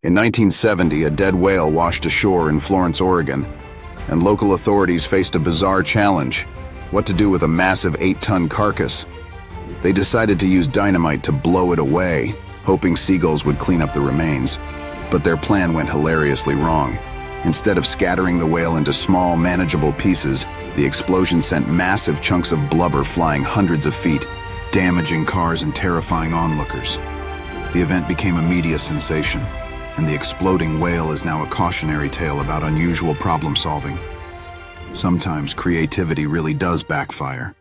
In 1970, a dead whale washed ashore in Florence, Oregon, and local authorities faced a bizarre challenge: what to do with a massive 8-ton carcass. They decided to use dynamite to blow it away, hoping seagulls would clean up the remains. But their plan went hilariously wrong. Instead of scattering the whale into small, manageable pieces, the explosion sent massive chunks of blubber flying hundreds of feet, damaging cars and terrifying onlookers. The event became a media sensation, and the exploding whale is now a cautionary tale about unusual problem solving. Sometimes creativity really does backfire.